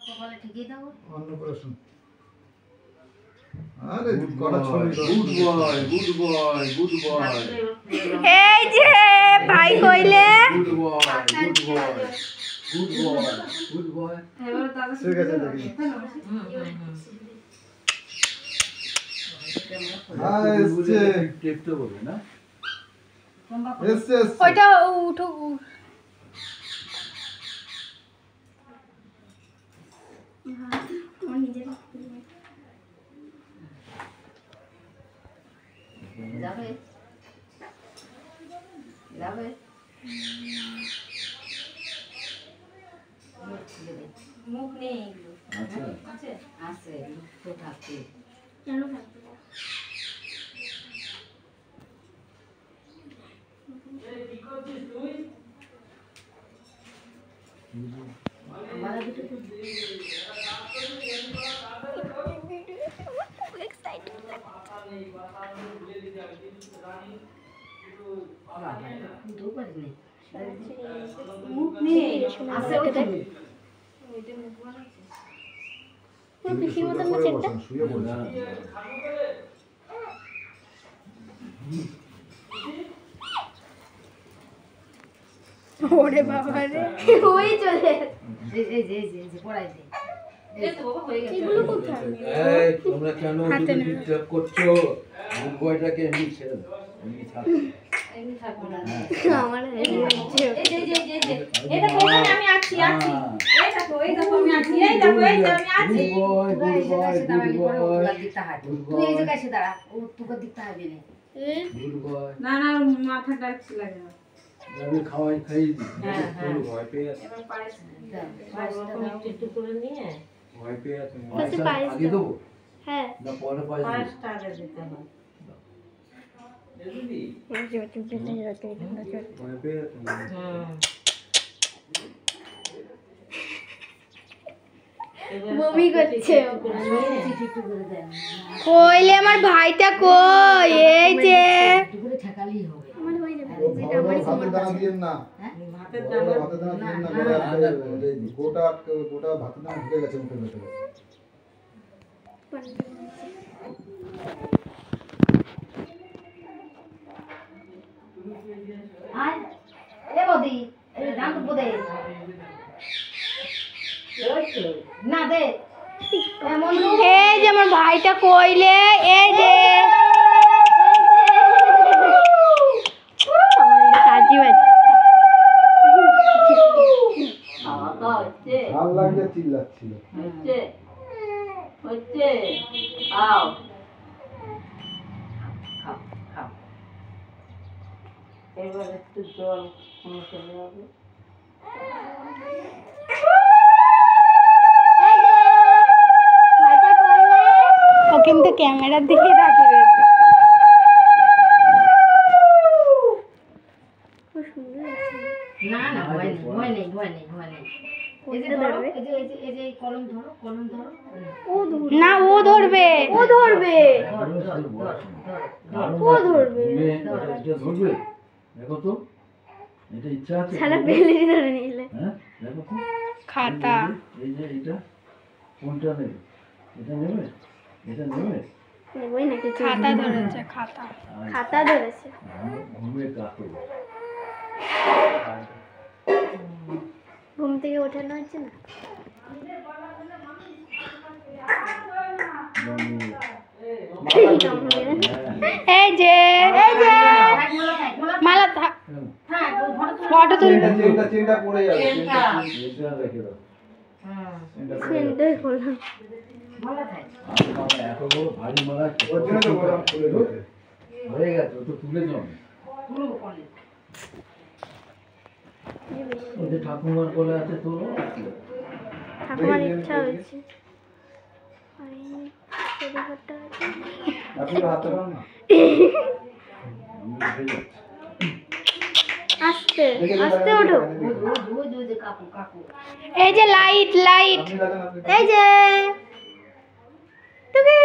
কপালে ঠিকই দাও অন্নপ্রাশন। আরে কটা ছবি good boy good boy good boy এই যে ভাই কইলে good boy good boy good boy good boy ঠিক আছে দেখি। হ্যাঁ এসছে টেপটা বলে না এসছে এসছে। ওইটা উঠো যাবে যাবে মুখ নেই আচ্ছা আছে আছে মুখ তো থাকতে কেন থাকবে আমার দুটো মুখ নেই আছে ওটা পিসির মতন না করে চেকটা বসেন, শুয়ে বসেন। ওরে বাবা রে ওই চলে এই পড়াই দে এই তো বাবা হয়ে গেছে এগুলো কোথায় এই তোমরা কেন হাতে নেবে। ডিস্টার্ব করছো গুড বয়টাকে এমনি ছেড়ে দাও এমনি থাক এমনি থাকবো না আমার এই দেখো ওখানে আমি আছি এই দেখো আমি আছি এই দেখো আমি আছি গুড বয় গুড বয় তুই এই জায়গায় এসে দাঁড়া ও তোকে দিকতে হবে না গুড বয় না না মাথা ডাকছে লাগে না আমি খাওয়াই খাই হ্যাঁ, হ্যাঁ। ভয় পেয়ে আছে এবার পায়েস একটু করে নিয়ে ভয় পেয়ে আছে বলছি পায়েস আগে দাও। দেবো হ্যাঁ না পরে পায়েস দেবো? পায়েসটা আগে দিতে হয় ভয় পেয়ে আছে বমি করছে একটু করে দেন কইলে আমার ভাইটা কই এই যে একটু করে ঠেকালেই হবে আমার ভাই না ও ভাতের দানা দিয়েন না। ভাতের বড় দানা ভাতের দানা দিয়েন না, না, বড় না, একটা গোটা ভাতের দানা ঢুকে গেছে মুখের ভেতরে। আয় এ বদি এই দাম তো বদে না দে এমন এই যে আমার ভাইটা কইলে এই যে সাজি বাজি খাওয়া দাওয়া হচ্ছে ভাল লাগছে চিল্লাচ্ছিল। হচ্ছে হচ্ছে খাও খাও খাও এবার একটু জল চলে যাবে ও কিন্তু ক্যামেরার দিকে তাকিয়ে রয়েছে খুব সুন্দর লাগছে না না ভয় নেই এই যে ধরো এই যে কলম ধরো না ও ধরবে ও ধরবে ও ধরবে এটা ধরবে দেখো তো এটা ইচ্ছা আছে সারা বেলি ধরে নিলে হ্যাঁ দেখো তো খাতা এই যে এটা কোনটা নেবে এটা নেবে এটা নেবে নেবই নাকি খাতা ধরেছে খাতা ধরেছে ঘুমে কাটো ঘুম থেকে ওঠানো হচ্ছে না এই যে মালা ফটো তুল চেনটা পড়ে যাবে। এটা রেখে দাও সেন্টার করলাম ভালো থাকে এত বড় ভারী মালা ওর জন্য তো গরম খুলে দিতে। হয়ে গেছে ও তো তুলে যাবে তুলবো কোনে ওদের ঠাকুমার কোলে আছে তোলো ঠাকুমার ইচ্ছা হয়েছে আপনি হাতে পান না। আমি উঠে যাচ্ছি আস্তে আস্তে ওঠো ওই যে কাকু এই যে লাইট আপনি লাগেন, আপনি এই যে টুকি